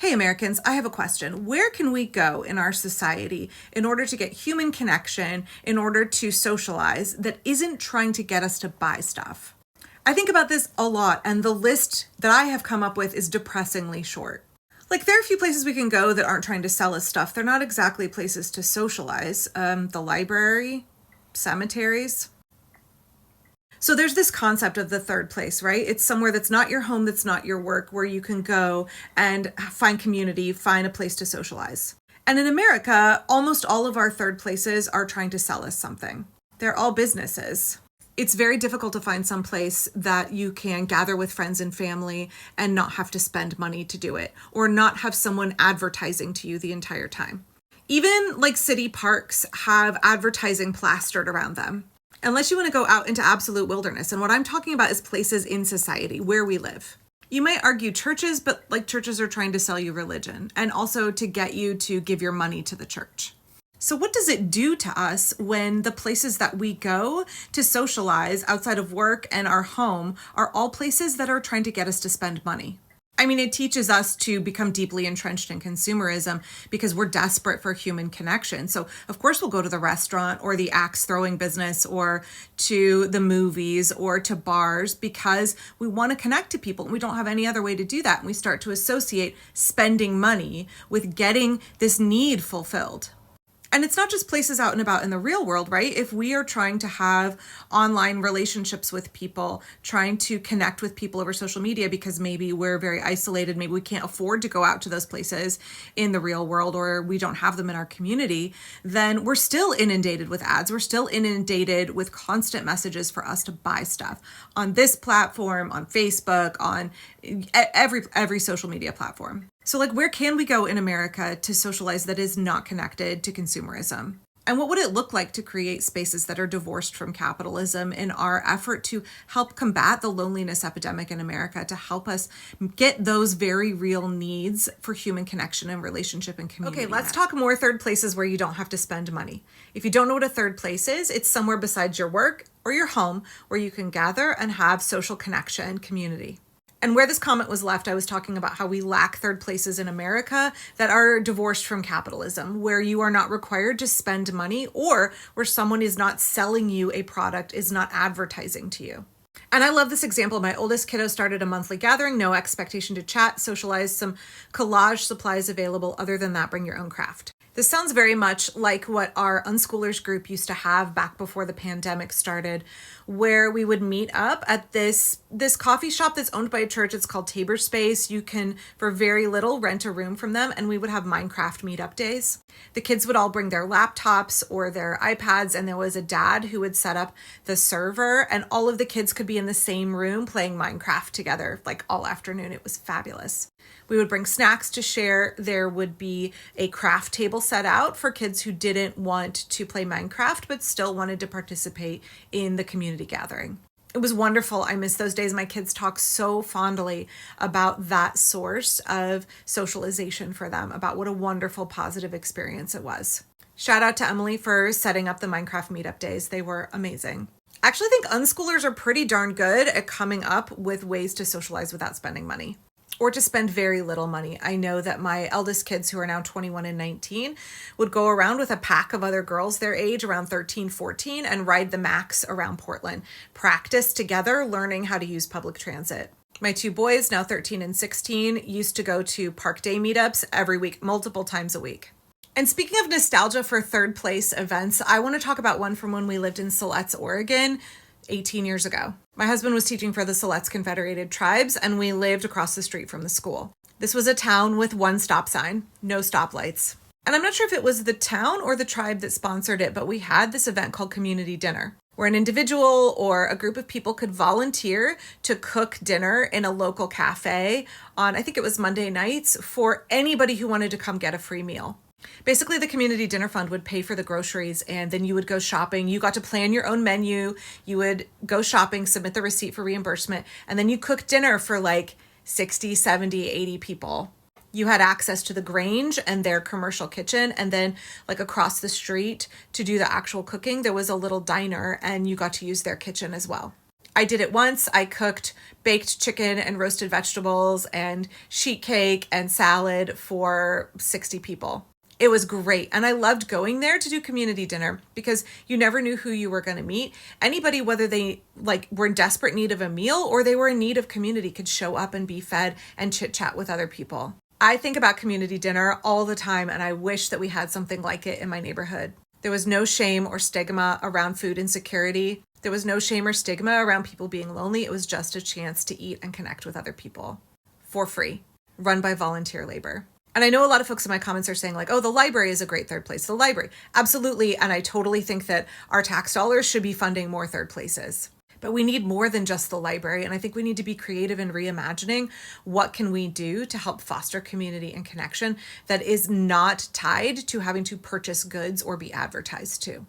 Hey Americans, I have a question. Where can we go in our society in order to get human connection, in order to socialize, that isn't trying to get us to buy stuff? I think about this a lot, and the list that I have come up with is depressingly short. Like, there are a few places we can go that aren't trying to sell us stuff. They're not exactly places to socialize. The library, cemeteries. So there's this concept of the third place, right? It's somewhere that's not your home, that's not your work, where you can go and find community, find a place to socialize. And in America, almost all of our third places are trying to sell us something. They're all businesses. It's very difficult to find some place that you can gather with friends and family and not have to spend money to do it, or not have someone advertising to you the entire time. Even like city parks have advertising plastered around them. Unless you want to go out into absolute wilderness. And what I'm talking about is places in society where we live. You might argue churches, but like churches are trying to sell you religion and also to get you to give your money to the church. So what does it do to us when the places that we go to socialize outside of work and our home are all places that are trying to get us to spend money? I mean, it teaches us to become deeply entrenched in consumerism because we're desperate for human connection. So, of course, we'll go to the restaurant or the axe throwing business or to the movies or to bars because we want to connect to people. And we don't have any other way to do that. And we start to associate spending money with getting this need fulfilled. And it's not just places out and about in the real world, right? If we are trying to have online relationships with people, trying to connect with people over social media because maybe we're very isolated, maybe we can't afford to go out to those places in the real world, or we don't have them in our community, then we're still inundated with ads. We're still inundated with constant messages for us to buy stuff on this platform, on Facebook, on every social media platform. So like, where can we go in America to socialize that is not connected to consumerism? And what would it look like to create spaces that are divorced from capitalism in our effort to help combat the loneliness epidemic in America, to help us get those very real needs for human connection and relationship and community? Okay, let's talk more third places where you don't have to spend money. If you don't know what a third place is, it's somewhere besides your work or your home where you can gather and have social connection and community. And where this comment was left, I was talking about how we lack third places in America that are divorced from capitalism, where you are not required to spend money or where someone is not selling you a product, is not advertising to you. And I love this example. My oldest kiddo started a monthly gathering, no expectation to chat, socialize, some collage supplies available. Other than that, bring your own craft. This sounds very much like what our unschoolers group used to have back before the pandemic started, where we would meet up at this coffee shop that's owned by a church. It's called Tabor Space. You can, for very little, rent a room from them, and we would have Minecraft meetup days. The kids would all bring their laptops or their iPads, and there was a dad who would set up the server, and all of the kids could be in the same room playing Minecraft together, like all afternoon. It was fabulous. We would bring snacks to share. There would be a craft table set out for kids who didn't want to play Minecraft, but still wanted to participate in the community gathering. It was wonderful. I miss those days. My kids talk so fondly about that source of socialization for them, about what a wonderful, positive experience it was. Shout out to Emily for setting up the Minecraft meetup days. They were amazing. I actually think unschoolers are pretty darn good at coming up with ways to socialize without spending money, or to spend very little money. I know that my eldest kids, who are now 21 and 19, would go around with a pack of other girls their age, around 13, 14, and ride the Max around Portland, practice together, learning how to use public transit. My two boys, now 13 and 16, used to go to park day meetups every week, multiple times a week. And speaking of nostalgia for third place events, I want to talk about one from when we lived in Siletz, Oregon, 18 years ago. My husband was teaching for the Siletz Confederated Tribes, and we lived across the street from the school. This was a town with one stop sign, no stoplights. And I'm not sure if it was the town or the tribe that sponsored it, but we had this event called Community Dinner, where an individual or a group of people could volunteer to cook dinner in a local cafe on, I think it was Monday nights, for anybody who wanted to come get a free meal. Basically, the community dinner fund would pay for the groceries, and then you would go shopping. You got to plan your own menu. You would go shopping, submit the receipt for reimbursement, and then you cook dinner for like 60, 70, 80 people. You had access to the Grange and their commercial kitchen, and then like across the street to do the actual cooking, there was a little diner, and you got to use their kitchen as well. I did it once. I cooked baked chicken and roasted vegetables and sheet cake and salad for 60 people. It was great. And I loved going there to do community dinner because you never knew who you were going to meet. Anybody, whether they were in desperate need of a meal or they were in need of community, could show up and be fed and chit chat with other people. I think about community dinner all the time, and I wish that we had something like it in my neighborhood. There was no shame or stigma around food insecurity. There was no shame or stigma around people being lonely. It was just a chance to eat and connect with other people for free, run by volunteer labor. And I know a lot of folks in my comments are saying oh, the library is a great third place. The library, absolutely. And I totally think that our tax dollars should be funding more third places. But we need more than just the library. And I think we need to be creative in reimagining what can we do to help foster community and connection that is not tied to having to purchase goods or be advertised to.